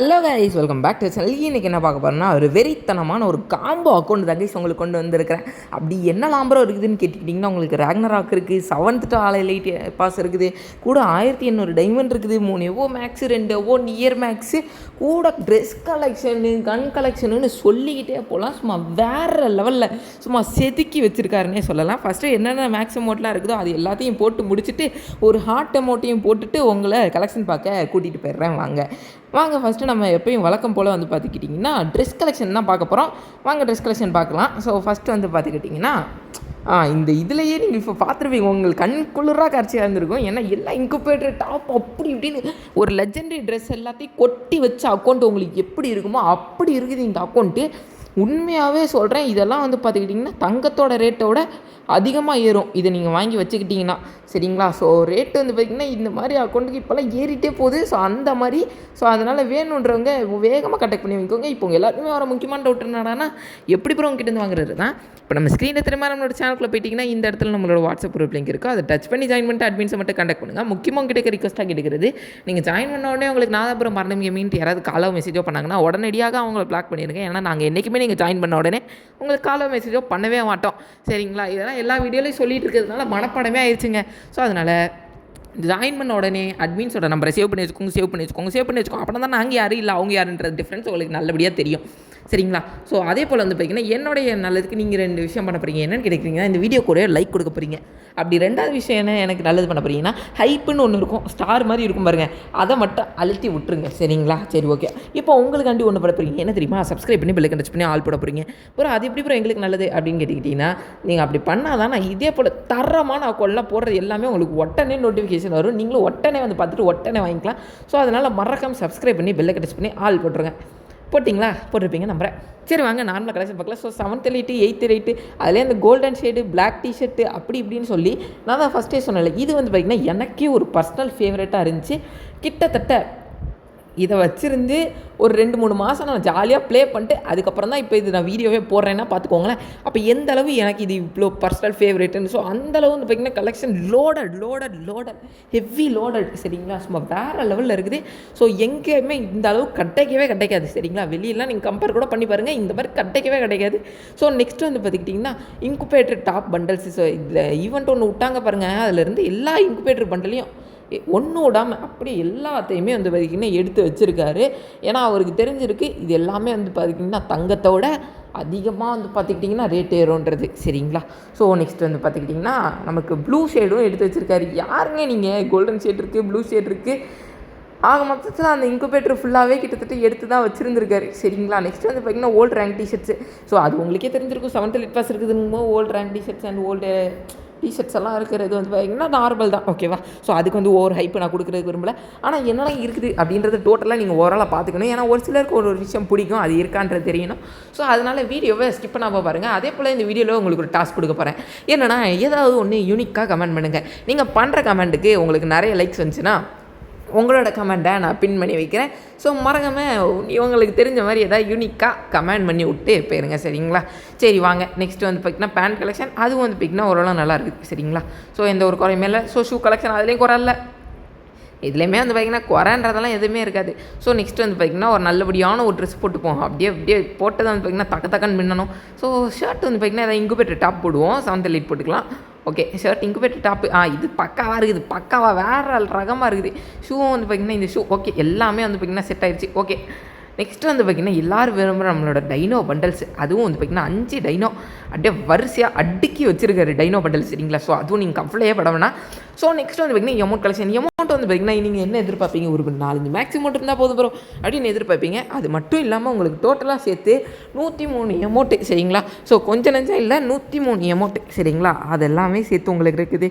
Hello guys, welcome back to channel. இன்றைக்கி என்ன பார்க்க போகிறோன்னா, ஒரு வெறித்தனமான ஒரு காம்போ அக்கௌண்ட் தான் கைஸ் உங்களுக்கு கொண்டு வந்திருக்கிறேன். அப்படி என்ன லாம்பரம் இருக்குதுன்னு கேட்டுக்கிட்டிங்கன்னா, உங்களுக்கு ராக்னராக் இருக்குது, 7th எலைட் பாஸ் இருக்குது, கூட 1800 டைமண்ட் இருக்குது, 3 எவோ மேக்ஸு, 2 எவோ நியர் மேக்ஸு, கூட ட்ரெஸ் கலெக்ஷனு, கன் கலெக்ஷனுன்னு சொல்லிக்கிட்டே போகலாம். சும்மா வேறு லெவலில் சும்மா செதுக்கி வச்சுருக்காருன்னே சொல்லலாம். ஃபஸ்ட்டு என்னென்ன மேக்ஸ் அமௌண்ட்லாம் இருக்குதோ அது எல்லாத்தையும் போட்டு முடிச்சுட்டு ஒரு ஹார்ட் அமௌண்ட்டையும் போட்டுட்டு உங்களை கலெக்ஷன் பார்க்க கூட்டிகிட்டு போயிடுறேன். வாங்க ஃபஸ்ட்டு நம்ம எப்பயும் வழக்கம் போல் வந்து பார்த்துக்கிட்டிங்கன்னா ட்ரெஸ் கலெக்ஷன் தான் பார்க்க போகிறோம். வாங்க ட்ரெஸ் கலெக்ஷன் பார்க்கலாம். ஸோ ஃபஸ்ட்டு வந்து பார்த்துக்கிட்டிங்கன்னா இந்த இதுலையே நீங்கள் இப்போ பார்த்துருப்பீங்க, உங்களுக்கு கண் குளிராக காட்சியாக இருந்திருக்கும். ஏன்னா எல்லாம் இன்குபேட்டர் டாப் அப்படி இப்படின்னு ஒரு லெஜெண்டரி ட்ரெஸ் எல்லாத்தையும் கொட்டி வச்ச அக்கௌண்ட் உங்களுக்கு எப்படி இருக்குமோ அப்படி இருக்குது இந்த அக்கௌண்ட்டு. உண்மையாகவே சொல்கிறேன், இதெல்லாம் வந்து பார்த்துக்கிட்டிங்கன்னா தங்கத்தோட ரேட்டோட அதிகமாக ஏறும் இதை நீங்கள் வாங்கி வச்சுக்கிட்டிங்கன்னா, சரிங்களா? ஸோ ரேட்டு வந்து பார்த்திங்கன்னா இந்த மாதிரி அக்கௌண்ட்டுக்கு இப்போல்லாம் ஏறிட்டே போகுது. ஸோ அந்த மாதிரி அதனால் வேணுன்றவங்க வேகமாக கண்டக்ட் பண்ணி வைக்கோங்க. இப்போ எல்லாருக்குமே வர முக்கியமான டவுட் என்னடானா, எப்படி அப்புறம் உங்ககிட்ட வாங்குறது தான். இப்போ நம்ம ஸ்க்ரீனில் திரும்ப நம்மளோட சேனலுக்குள்ள போயிட்டிங்கன்னா இந்த இடத்துல நம்மளோட வாட்ஸ்அப் குரூப் லிங்க் இருக்குது. அதை டச் பண்ணி ஜாயின் பண்ணிட்டு அட்மின்ஸை மட்டும் கண்டக்ட் பண்ணுங்கள். முக்கியமாக உங்ககிட்ட ரிக்வஸ்ட்டாக கேட்குறது, நீங்கள் ஜாயின் பண்ண உடனே உங்களுக்கு நாதாபுரம் மரணம் கேமின்ட்டு யாராவது காலோ மெசேஜோ பண்ணாங்கன்னா உடனடியாக அவங்கள பிளாக் பண்ணிடுங்க. ஏன்னா நாங்கள் என்றைக்குமே நீங்கள் ஜாயின் பண்ண உடனே உங்களுக்கு காலோ மெசேஜோ பண்ணவே மாட்டோம், சரிங்களா? இதெல்லாம் எல்லா வீடியோலையும் சொல்லிட்டு இருக்கிறதுனால மனப்பாடமே ஆயிடுச்சுங்க. ஸோ அதனால் ஜாயின் பண்ண உடனே அட்மின்ஸோட நம்பரை சேவ் பண்ணி வச்சுக்கோங்க. அப்படின்னா தான் நாங்கள் யாரும் இல்லை அவங்க யாருன்றது டிஃப்ரென்ஸ் உங்களுக்கு நல்லபடியாக தெரியும், சரிங்களா? ஸோ அதே போல் வந்து பார்த்திங்கன்னா என்னுடைய நல்லதுக்கு நீங்கள் 2 விஷயம் பண்ண போகிறீங்க. என்னென்னு கிடைக்கிறீங்கன்னா, இந்த வீடியோ கூட லைக் கொடுக்க போகிறீங்க. அப்படி 2வது விஷயம் என்ன எனக்கு நல்லது பண்ண போகிறீங்கன்னா, ஹைப்புன்னு ஒன்று இருக்கும், ஸ்டார் மாதிரி இருக்கும் பாருங்கள், அதை மட்டும் அழுத்தி விட்டுருங்க, சரிங்களா? சரி, ஓகே. இப்போ உங்களுக்காண்டி ஒன்று பண்ண போகிறீங்க. என்ன தெரியுமா? சப்ஸ்கிரைப் பண்ணி பெல் டச் பண்ணி ஆல் போட போகிறீங்க. அப்புறம் அது எப்படி அப்புறம் எங்களுக்கு நல்லது அப்படின்னு கேட்டுக்கிட்டிங்கன்னா, நீங்கள் அப்படி பண்ணால் தான் நான் இதே போல் தரமான அக்கௌண்ட்லாம் போடுறது எல்லாமே உங்களுக்கு உடனே நோட்டிஃபிகேஷன் வரும். நீங்களும் உடனே வந்து பார்த்துட்டு உடனே வாங்கிக்கலாம். ஸோ அதனால் மறக்காமல் சப்ஸ்கிரைப் பண்ணி பெல் டச் பண்ணி ஆல் போட்டுருங்க. போட்டிங்களா? போட்டிருப்பீங்க நம்புறேன். சரி, வாங்க நார்மலாக கலெக்ஷன் பார்க்கலாம். So 7th elite, 8th elite, அதிலே அந்த கோல்டன் ஷேடு, பிளாக் டிஷர்ட்டு அப்படி இப்படின்னு சொல்லி நான் தான் ஃபஸ்ட்டே சொன்னேன். இது வந்து பார்த்திங்கன்னா எனக்கே ஒரு பர்சனல் ஃபேவரட்டாக இருந்துச்சு. கிட்டத்தட்ட இதை வச்சுருந்து ஒரு 2-3 மாதம் நான் ஜாலியாக ப்ளே பண்ணிட்டு அதுக்கப்புறம் தான் இப்போ இது நான் வீடியோவே போடுறேன்னா பார்த்துக்கோங்களேன். அப்போ எந்த அளவு எனக்கு இது இவ்வளோ பர்சனல் ஃபேவரேட்டுன்னு. ஸோ அந்தளவு வந்து பார்த்திங்கன்னா கலெக்ஷன் லோடட் ஹெவி லோடட், சரிங்களா? சும்மா வேறு லெவலில் இருக்குது. ஸோ எங்கேயுமே இந்த அளவு கிடைக்காது, சரிங்களா? வெளியெல்லாம் நீங்கள் கம்பேர் கூட பண்ணி பாருங்கள், இந்த மாதிரி கிடைக்காது. ஸோ நெக்ஸ்ட்டு வந்து பார்த்துக்கிட்டிங்கன்னா இன்குபேட்டர் டாப் பண்டல்ஸ். ஸோ இதில் ஈவெண்ட் ஒன்று விட்டாங்க பாருங்கள், அதிலேருந்து எல்லா இன்குபேட்டர் பண்டலையும் ஒன்று விடாமல் அப்படி எல்லாத்தையுமே வந்து பார்த்திங்கன்னா எடுத்து வச்சுருக்காரு. ஏன்னா அவருக்கு தெரிஞ்சிருக்கு இது எல்லாமே வந்து பார்த்திங்கன்னா தங்கத்தோட அதிகமாக வந்து பார்த்துக்கிட்டிங்கன்னா ரேட் ஏறும்ன்றது, சரிங்களா? ஸோ நெக்ஸ்ட் வந்து பார்த்துக்கிட்டிங்கன்னா நமக்கு ப்ளூ ஷேடும் எடுத்து வச்சுருக்காரு. யாருங்க நீங்கள்? கோல்டன் ஷேட் இருக்குது, ப்ளூ ஷேட் இருக்குது, ஆக மொத்தத்தில் அந்த இன்குபேட்டர் ஃபுல்லாகவே கிட்டத்தட்ட எடுத்து தான் வச்சுருந்துருக்காரு, சரிங்களா? நெக்ஸ்ட் வந்து பார்த்திங்கன்னா ஓல்டு ரேங்க் டிஷர்ட்ஸு. ஸோ அது உங்களுக்கே தெரிஞ்சிருக்கும், 7th எலைட் பாஸ் இருக்குதுன்னு old rank T-shirts and old T-shirts எல்லாம் இருக்கிறது வந்து பார்த்திங்கன்னா நார்மல் தான், ஓகேவா? ஸோ அதுக்கு வந்து ஓவர் ஹைப்பு நான் கொடுக்குறதுக்கு விரும்பலை. ஆனால் என்னெல்லாம் இருக்குது அப்படின்றது டோட்டலாக நீங்கள் ஓவராலாக பார்த்துக்கணும். ஏன்னா ஒரு சிலருக்கு ஒரு விஷயம் பிடிக்கும், அது இருக்கான்றது தெரியணும். ஸோ அதனால் வீடியோவை ஸ்கிப் பண்ணாமல் பாருங்கள். அதே போல் இந்த வீடியோவில் உங்களுக்கு ஒரு டாஸ்க் கொடுக்க போகிறேன். என்னென்னா, ஏதாவது ஒன்று யூனிக்காக கமெண்ட் பண்ணுங்கள். நீங்கள் பண்ணுற கமெண்ட்டுக்கு உங்களுக்கு நிறைய லைக்ஸ் வந்துச்சுன்னா உங்களோட கமெண்ட்டை நான் பின் பண்ணி வைக்கிறேன். ஸோ மறக்காமல் இவங்களுக்கு தெரிஞ்ச மாதிரி எதாவது யூனிக்காக கமெண்ட் பண்ணி விட்டு போயிருங்க, சரிங்களா? சரி, வாங்க நெக்ஸ்ட்டு வந்து பார்த்திங்கன்னா பேண்ட் கலெக்ஷன். அதுவும் வந்து பார்த்திங்கன்னா ஓரளவு நல்லா இருக்குது, சரிங்களா? ஸோ எந்த ஒரு குறையுமே இல்லை. ஸோ ஷூ கலெக்ஷன் அதுலேயும் குறை இல்லை, இதுலேயுமே வந்து பார்த்திங்கன்னா குறைன்றதெல்லாம் எதுவுமே இருக்காது. ஸோ நெக்ஸ்ட்டு வந்து பார்த்திங்கன்னா ஒரு நல்லபடியான ஒரு ட்ரெஸ் போட்டுப்போம். அப்படியே போட்டதை வந்து பார்த்திங்கன்னா தக்கன்னு மின்னணும். ஸோ ஷர்ட் வந்து பார்த்திங்கன்னா எதாவது இன்குபேட்டர் டாப் போடுவோம், 7th எலைட் போட்டுக்கலாம். ஓகே, ஷர்ட் இன்குபேட்டர் டாப்பு இது பக்காவாக இருக்குது, வேறு ரகமாக இருக்குது. ஷூவும் வந்து பார்த்திங்கன்னா இந்த ஷூ ஓகே, எல்லாமே வந்து பார்த்திங்கன்னா செட் ஆகிடுச்சு. ஓகே, நெக்ஸ்ட்டு வந்து பார்த்திங்கன்னா எல்லோரும் விரும்புகிற நம்மளோட டைனோ பண்டல்ஸ். அதுவும் வந்து பார்த்திங்கன்னா 5 டைனோ அப்படியே வரிசையாக அடுக்கி வச்சுருக்காரு டைனோ பண்டல்ஸ், சரிங்களா? ஸோ அதுவும் நீங்கள் கவலையே பட வேணாம். ஸோ நெக்ஸ்ட் வந்து பார்த்திங்கன்னா அமௌண்ட் கலெக்ஷன். அமௌண்ட் வந்து பார்த்திங்கன்னா நீங்கள் என்ன எதிர்பார்ப்பீங்க? ஒரு 4-5 மேக்ஸ் அமௌண்ட் இருந்தால் போதும் ப்ரோ அப்படின்னு எதிர்பார்ப்பீங்க. அது மட்டும் இல்லாமல் உங்களுக்கு டோட்டலாக சேர்த்து 103 அமௌண்ட்டு, சரிங்களா? ஸோ கொஞ்சம் நஞ்சம் இல்லை, 103 அமௌண்ட்டு, சரிங்களா? அது எல்லாமே சேர்த்து உங்களுக்கு இருக்குது.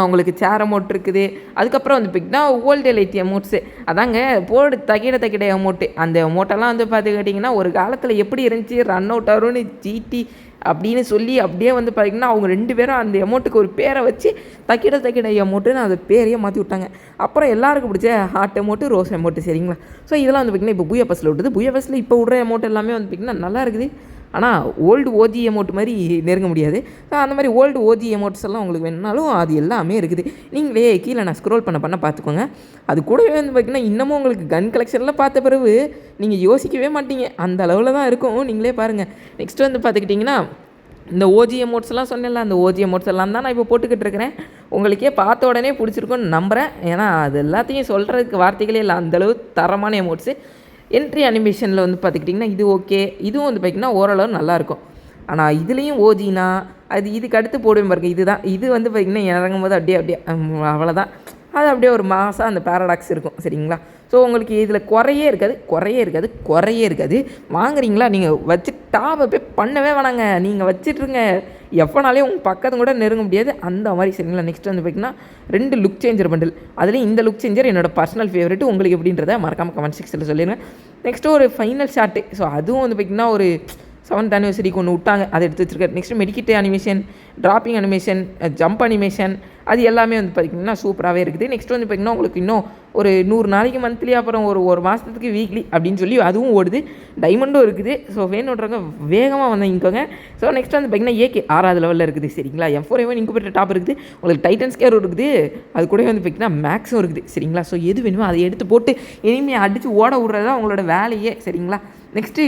உங்களுக்கு சேர் அமௌண்ட் இருக்குது. அதுக்கப்புறம் வந்து பார்த்திங்கன்னா ஓல்டு எலைட் அமௌண்ட்ஸு, அதாங்க போர்டு தகிட அமௌண்ட்டு. அந்த அமௌண்ட்டெல்லாம் வந்து பார்த்துக்கிட்டிங்கன்னா ஒரு காலத்தில் எப்படி இருந்துச்சு, ரன் அவுட் ஆகும்னு ஜிடி அப்படின்னு சொல்லி அப்படியே வந்து பார்த்திங்கன்னா அவங்க 2 பேரும் அந்த அமௌண்ட்டுக்கு ஒரு பேரை வச்சு தக்கிட அமௌண்ட்டுன்னு அந்த பேரையே மாற்றி விட்டாங்க. அப்புறம் எல்லாருக்கும் பிடிச்ச ஹார்ட் அமௌண்ட்டு, ரோஸ் அமௌண்ட்டு, சரிங்களா? ஸோ இதெல்லாம் வந்து பார்த்திங்கன்னா இப்போ பூயா பஸ்ஸில் விட்டுது. பூயா பஸ்ஸில் இப்போ விட்ற அமௌண்ட் எல்லாமே வந்து பார்த்திங்கன்னா நல்லா இருக்குது. ஆனால் ஓல்டு ஓஜி எமௌண்ட் மாதிரி நெருங்க முடியாது. அந்த மாதிரி ஓல்டு ஓஜி எமௌண்ட்ஸ் எல்லாம் உங்களுக்கு வேணுனாலும் அது எல்லாமே இருக்குது. நீங்களே கீழே நான் ஸ்க்ரோல் பண்ண பார்த்துக்கோங்க. அது கூடவே வந்து பார்த்திங்கன்னா இன்னமும் உங்களுக்கு கன் கலெக்ஷன்லாம் பார்த்த பிறகு நீங்கள் யோசிக்கவே மாட்டீங்க, அந்த அளவில் தான் இருக்கும். நீங்களே பாருங்கள். நெக்ஸ்ட் வந்து பார்த்துக்கிட்டிங்கன்னா இந்த ஓஜி எமௌண்ட்ஸ்லாம் சொன்னேன்ல, அந்த ஓஜி எமௌண்ட்ஸ் எல்லாம் தான் நான் இப்போ போட்டுக்கிட்டு இருக்கிறேன். உங்களுக்கே பார்த்த உடனே பிடிச்சிருக்குன்னு நம்புகிறேன். ஏன்னா அது எல்லாத்தையும் சொல்கிறதுக்கு வார்த்தைகளே இல்லை, அந்தளவு தரமான எமௌண்ட்ஸு. என்ட்ரி அனிமேஷனில் வந்து பார்த்துக்கிட்டிங்கன்னா இது ஓகே, இதுவும் வந்து பார்த்திங்கன்னா ஓரளவு நல்லாயிருக்கும். ஆனால் இதுலேயும் ஓஜினா அது இதுக்கு அடுத்து போடுவேன் பாருங்க, இதுதான். இது வந்து பார்த்திங்கன்னா இறங்கும் போது அப்படியே அவ்வளோதான். அது அப்படியே ஒரு மாதம் அந்த பேரடாக்ஸ் இருக்கும். சரிங்களா? ஸோ உங்களுக்கு இதில் குறையே இருக்காது. வாங்குறீங்களா, நீங்கள் வச்சு டாப் அப்பே பண்ணவே வேணாங்க, நீங்கள் வச்சுட்ருங்க. எப்போனாலே உங்கள் பக்கத்து கூட நெருங்க முடியாது அந்த மாதிரி. சரிங்களா? நெக்ஸ்ட் வந்து பார்த்திங்கன்னா 2 லுக் சேஞ்சர் பண்டில். அதுலேயும் இந்த லுக் சேஞ்சர் என்னோடய பர்சனல் ஃபேவரெட்டு. உங்களுக்கு எப்படின்றத மறக்காமல் கமெண்ட் செக்ஷனில் சொல்லிடுங்க. நெக்ஸ்ட்டு ஒரு ஃபைனல் ஷாட்டு. ஸோ அதுவும் வந்து பார்த்திங்கன்னா ஒரு 7th anniversary-க்கு ஒன்று விட்டாங்க, அதை எடுத்து வச்சுருக்காரு. Next medkit animation, dropping animation, jump animation, அது எல்லாமே வந்து பார்த்திங்கன்னா சூப்பராகவே இருக்குது. நெக்ஸ்ட் வந்து பார்த்திங்கன்னா உங்களுக்கு இன்னும் ஒரு 100 நாளைக்கு மந்த்லி, அப்புறம் ஒரு மாதத்துக்கு வீக்லி அப்படின்னு சொல்லி அதுவும் ஓடுது. டைமண்டும் இருக்குது. ஸோ வேணுன்றவங்க வேகமாக வாங்கிக்கோங்க. ஸோ நெக்ஸ்ட் வந்து பார்த்திங்கன்னா ஏகே 6வது லெவலில் இருக்குது. சரிங்களா? M4A1 இன்குபேட்டர் டாப் இருக்குது. உங்களுக்கு டைட்டன்ஸ் கேர் இருக்குது. அது கூட வந்து பார்த்திங்கன்னா மேக்ஸும் இருக்குது. சரிங்களா? ஸோ எது வேணுமோ அதை எடுத்து போட்டு இனிமேல் அடித்து ஓட விட்றது தான் உங்களோட வேலையே. சரிங்களா? நெக்ஸ்ட்டு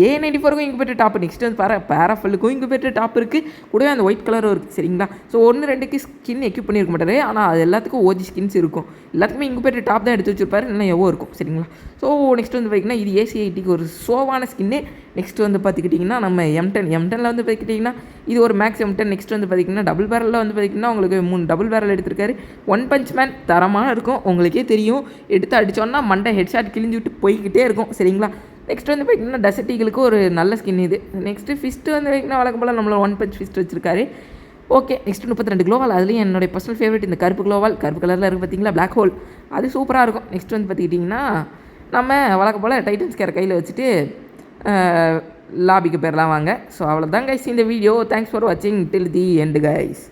A94க்கும் இன்குபேட்டர் டாப். நெக்ஸ்ட் வந்து பேராஃபல்லுக்கும் இன்குபேட்டர் டாப் இருக்குது. கூடவே அந்த ஒயிட் கலரும் இருக்குது. சரிங்களா? ஸோ 1-2க்கு ஸ்கின் எக்யூப் பண்ணியிருக்க மாட்டாரு, ஆனால் அது எல்லாத்துக்கும் ஓஜி ஸ்கின்ஸ் இருக்கும். எல்லாத்துக்குமே இன்குபேட்டர் டாப் தான் எடுத்து வச்சுருப்பாரு, இல்லைனா எவ்வளோ இருக்கும். சரிங்களா? ஸோ நெக்ஸ்ட் வந்து பார்த்திங்கன்னா இது AC80க்கு ஒரு ஷோவான ஸ்கின்னு. நெக்ஸ்ட் வந்து பார்த்துக்கிட்டிங்கன்னா நம்ம M10 வந்து பார்த்துக்கிட்டிங்கன்னா இது ஒரு மேக்ஸ் M10. நெக்ஸ்ட் வந்து பார்த்திங்கன்னா டபுள் பேரலில் வந்து பார்த்திங்கன்னா உங்களுக்கு 3 டபுள் பேரல் எடுத்திருக்காரு. ஒன் பஞ்ச் மேன் தரமாக இருக்கும். உங்களுக்கே தெரியும், எடுத்து அடித்தோன்னா மண்டை ஹெட்ஷாட் கிழிஞ்சு விட்டு போய்கிட்டே இருக்கும். சரிங்களா? நெக்ஸ்ட் வந்து பார்த்திங்கன்னா டெசர்ட் ஈகிளுக்கு ஒரு நல்ல ஸ்கின் இது. நெக்ஸ்ட்டு ஃபிஸ்ட்டு வந்து பார்த்திங்கன்னா வழக்கம் போல் நம்மளோட ஒன் பஞ்ச் ஃபிஸ்ட் வச்சிருக்காரு. ஓகே. நெக்ஸ்ட் 32 க்ளோவால். அதுலேயும் என்னுடைய பர்சனல் ஃபேவரட் இந்த கருப்பு க்ளோவால். கருப்பு கலரில் இருக்குது பார்த்திங்களா, பிளாக் ஹோல். அது சூப்பராக இருக்கும். நெக்ஸ்ட் வந்து பார்த்துக்கிட்டிங்கன்னா நம்ம வழக்கம் போல் டைட்டன்ஸ் கேரை கையில் வச்சுட்டு லாபிக்கு பேர்லாம் வாங்க. ஸோ அவ்வளோதான் கைஸ் இந்த வீடியோ. தேங்க்ஸ் ஃபார் வாட்சிங் டில் தி எண்டு கைஸ்.